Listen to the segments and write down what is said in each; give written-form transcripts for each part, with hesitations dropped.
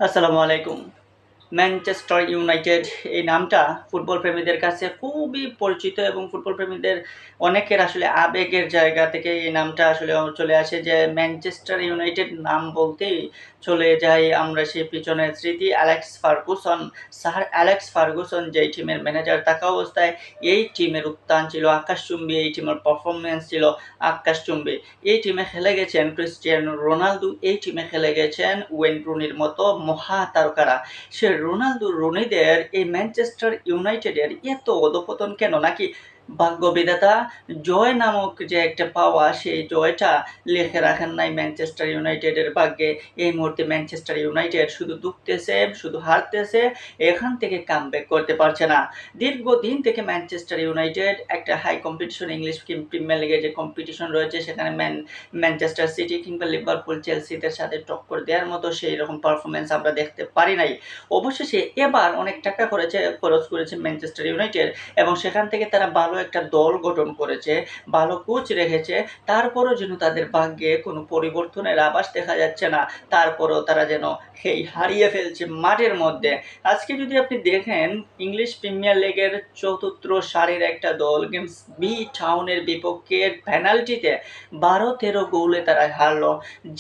আসসালামু আলাইকুম। Manchester United এই নামটা ফুটবল প্রেমীদের কাছে খুবই পরিচিত এবং ফুটবল প্রেমীদের অনেকের আসলে আবেগের জায়গা থেকে এই নামটা আসলে চলে আসে যে ম্যানচেস্টার ইউনাইটেড নাম বলতেই চলে যাই আমরা সেই পিছনের স্মৃতি Alex Ferguson. Sir Alex Ferguson যেই টিমের ম্যানেজার থাকা অবস্থায় এই টিমের উত্থান ছিল আকাশচুম্বী, এই টিমের পারফরম্যান্স ছিল আকাশচুম্বী। এই টিমে খেলে গেছেন ক্রিস্টিয়ানো রোনালদো, এই টিমে খেলে গেছেন ওয়েন রুনির মতো মহা তারকারা। সে রোনালদো রনিদের এই ম্যানচেস্টার ইউনাইটেডের এত অধঃপতন কেন? নাকি ভাগ্যবিধাতা জয় নামক যে একটা পাওয়া সেই জয়টা লিখে রাখেন নাই ম্যানচেস্টার ইউনাইটেডের ভাগ্যে? এই মুহূর্তে ম্যানচেস্টার ইউনাইটেড শুধু ধুঁকতেছে, শুধু হারতেছে, এখান থেকে কামব্যাক করতে পারছে না। দীর্ঘদিন থেকে ম্যানচেস্টার ইউনাইটেড একটা হাই কম্পিটিশন ইংলিশ প্রিমিয়ার লিগে যে কম্পিটিশন রয়েছে সেখানে ম্যানচেস্টার সিটি কিংবা লিভারপুল চেলসিদের সাথে টক্কর দেওয়ার মতো সেই রকম পারফরমেন্স আমরা দেখতে পারি নাই। অবশেষে এবার অনেক টাকা খরচ করেছে ম্যানচেস্টার ইউনাইটেড এবং সেখান থেকে তারা ভালো একটা দল গঠন করেছে, ভালো কোচ রেখেছে। তারপরও যেন তাদের ভাগ্যে কোনো পরিবর্তনের আভাস দেখা যাচ্ছে না। তারপরও তারা যেন সেই হারিয়ে ফেলছে মাঠের মধ্যে। আজকে যদি আপনি দেখেন ইংলিশ প্রিমিয়ার লিগের চতুর্থ সারির একটা দল গেমসবি টাউনের বিপক্ষে পেনাল্টিতে 12-13 গোলে তারা হারলো,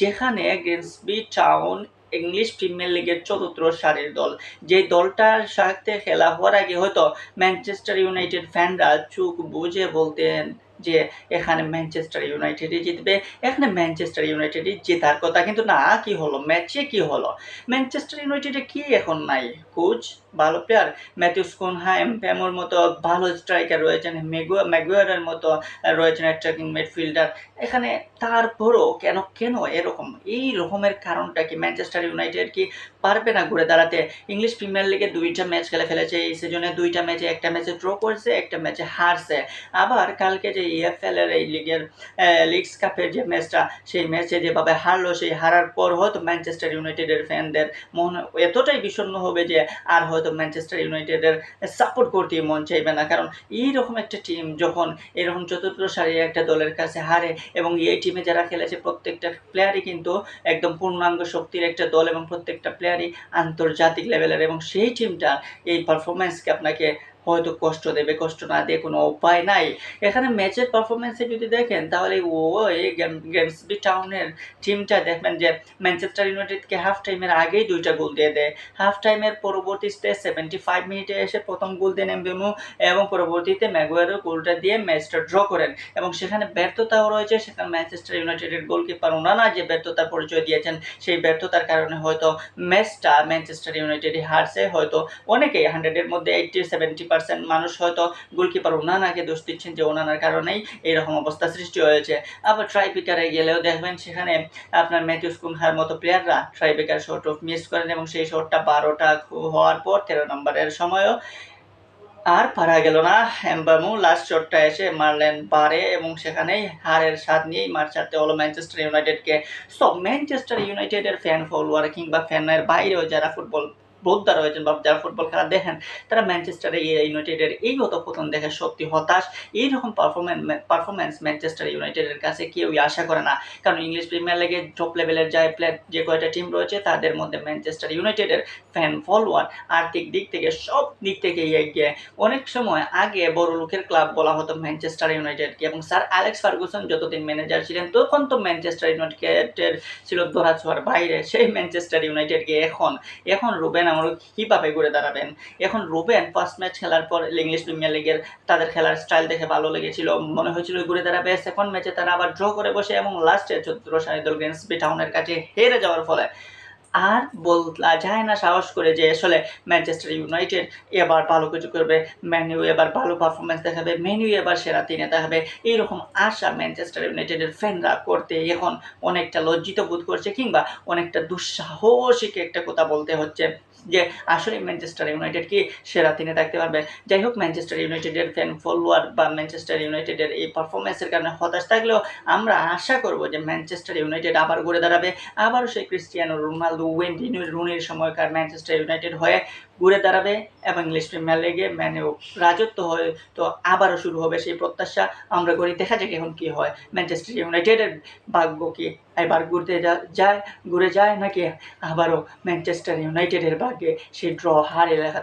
যেখানে গেমসবি টাউন ইংলিশ প্রিমিয়ার লিগের চতুর্থ সারির দল। যে দলটার সাথে খেলা হওয়ার আগে হয়তো ম্যানচেস্টার ইউনাইটেড ফ্যানরা চোখ বুজে বলতেন যে এখানে ম্যানচেস্টার ইউনাইটেডই জিতবে, এখানে ম্যানচেস্টার ইউনাইটেডই জেতার কথা। কিন্তু না, কি হলো ম্যাচে? কি হলো? ম্যানচেস্টার ইউনাইটেডে কি এখন নাই? কোচ, ভালো প্লেয়ার, ম্যাথিউস কুনহা, এমপেমোর মতো ভালো স্ট্রাইকার রয়েছেন, ম্যাগুয়ারের মতো রয়েছেন অ্যাটাকিং মিডফিল্ডার এখানে। তারপরও কেন কেন এরকম? এই রকমের কারণটা কি? ম্যানচেস্টার ইউনাইটেড কি পারবে না ঘুরে দাঁড়াতে? ইংলিশ প্রিমিয়ার লিগে 2টা ম্যাচ খেলে ফেলেছে এই সিজনে, 2টা ম্যাচে, একটা ম্যাচে ড্র করেছে, একটা ম্যাচে হারছে। আবার কালকে যে ইএফএল এর এই লিগের লিগস কাপের যে ম্যাচটা, সেই ম্যাচে যেভাবে হারলো, সেই হারার পর হয়তো ম্যানচেস্টার ইউনাইটেডের ফ্যানদের মন এতটাই বিষণ্ণ হবে যে আর হয়তো ম্যানচেস্টার ইউনাইটেডের সাপোর্ট করতেই মন চাইবে না। কারণ এইরকম একটা টিম যখন এরকম চতুর্থ সারির একটা দলের কাছে হারে, এবং এই টিমে যারা খেলেছে প্রত্যেকটা প্লেয়ারই কিন্তু একদম পূর্ণাঙ্গ শক্তির একটা দল এবং প্রত্যেকটা প্লেয়ারই আন্তর্জাতিক লেভেলের, এবং সেই টিমটা এই পারফরমেন্সকে আপনাকে হয়তো কষ্ট দেবে। কষ্ট না দিয়ে কোনো উপায় নাই। এখানে ম্যাচের পারফরমেন্সে যদি দেখেন তাহলে এই গেমসবি টাউনের টিমটা দেখবেন যে ম্যানচেস্টার ইউনাইটেডকে হাফ টাইমের আগেই 2টা গোল দিয়ে দেয়। হাফ টাইমের পরবর্তীতে 75 মিনিটে এসে প্রথম গোল দেন এমবেমো, এবং পরবর্তীতে ম্যাগুয়ারের গোলটা দিয়ে ম্যাচটা ড্র করেন। এবং সেখানে ব্যর্থতাও রয়েছে। সেখানে ম্যানচেস্টার ইউনাইটেডের গোলকিপার ওনানা যে ব্যর্থতার পরিচয় দিয়েছেন, সেই ব্যর্থতার কারণে হয়তো ম্যাচটা ম্যানচেস্টার ইউনাইটেডই হারছে। হয়তো অনেকেই 100-এর মধ্যে 80-70% মানুষ হয়তো গোলকিপার ওনানাকে দোষ দিচ্ছেন যে ওনানার কারণেই এরকম অবস্থা সৃষ্টি হয়েছে। আবার ট্রাইপিকারে গেলেও দেখবেন সেখানে আপনার ম্যাথিউস কুনহার মতো প্লেয়াররা ট্রাইপিকার শট অফ মিস করেন, এবং সেই শটটা 12টা হওয়ার পর 13 নম্বরের সময়ও আর পারা গেল না। এমবামু লাস্ট শটটা এসে মারলেন পারে, এবং সেখানেই হারের স্বাদ নিয়েই মাঠ ছাড়তে হলো ম্যানচেস্টার ইউনাইটেডকে। সো ম্যানচেস্টার ইউনাইটেডের ফ্যান ফলোয়ার কিংবা ফ্যানের বাইরেও যারা ফুটবল বোদ্ধা রয়েছেন বা যারা ফুটবল খেলা দেখেন, তারা ম্যানচেস্টার ইউনাইটেডের এই অধঃপতন দেখে সত্যি হতাশ। এইরকম পারফরমেন্স ম্যানচেস্টার ইউনাইটেডের কাছে কেউই আশা করে না। কারণ ইংলিশ প্রিমিয়ার লিগে টপ লেভেলের যে কয়টা টিম রয়েছে তাদের মধ্যে ম্যানচেস্টার ইউনাইটেডের ফ্যান ফলোয়ার আর্থিক দিক থেকে সব দিক থেকেই এগিয়ে। অনেক সময় আগে বড় লোকের ক্লাব বলা হতো ম্যানচেস্টার ইউনাইটেডকে, এবং স্যার অ্যালেক্স ফার্গুসন যতদিন ম্যানেজার ছিলেন তখন তো ম্যানচেস্টার ইউনাইটেড ছিল ধরাছোঁয়ার বাইরে। সেই ম্যানচেস্টার ইউনাইটেডকে এখন রুবেন আমরা কীভাবে ঘুরে দাঁড়াবেন? এখন রুবেন ফার্স্ট ম্যাচ খেলার পর ইংলিশ প্রিমিয়ার লিগের তাদের খেলার স্টাইল দেখে ভালো লেগেছিল, মনে হয়েছিল ঘুরে দাঁড়াবে। সেকেন্ড ম্যাচে তারা আবার ড্র করে বসে, এবং লাস্টে 14 সারির দল গেমসবি টাউনের কাছে হেরে যাওয়ার ফলে আর বলা যায় না সাহস করে যে আসলে ম্যানচেস্টার ইউনাইটেড এবার ভালো কিছু করবে, ম্যানইউ এবার ভালো পারফরমেন্স দেখাবে, ম্যানইউ এবার সেরা তিনে দেখাবে। এইরকম আশা ম্যানচেস্টার ইউনাইটেডের ফ্যানরা করতে এখন অনেকটা লজ্জিত বোধ করছে, কিংবা অনেকটা দুঃসাহসিক একটা কথা বলতে হচ্ছে যে আসলে ম্যানচেস্টার ইউনাইটেড কি সেরা তিনে থাকতে পারবে। যাই হোক, ম্যানচেস্টার ইউনাইটেডের ফ্যান ফলোয়ার বা ম্যানচেস্টার ইউনাইটেডের এই পারফরমেন্সের কারণে হতাশ থাকলেও আমরা আশা করব যে ম্যানচেস্টার ইউনাইটেড আবার ঘুরে দাঁড়াবে, আবারও সেই ক্রিস্টিয়ানো রোনালদো ওয়েন রুনির সময়কার ম্যানচেস্টার ইউনাইটেড হয়ে ঘুরে দাঁড়াবে এবং ইংলিশ প্রিমিয়ার লিগে ম্যানইউ রাজত্ব হয়ে তো আবারও শুরু হবে সেই প্রত্যাশা আমরা করি। দেখা যাক এখন কি হয়, ম্যানচেস্টার ইউনাইটেডের ভাগ্য কি এবার ঘুরে যায় নাকি আবারও ম্যানচেস্টার ইউনাইটেডের ভাগ্যে সেই ড্র হারে লেখা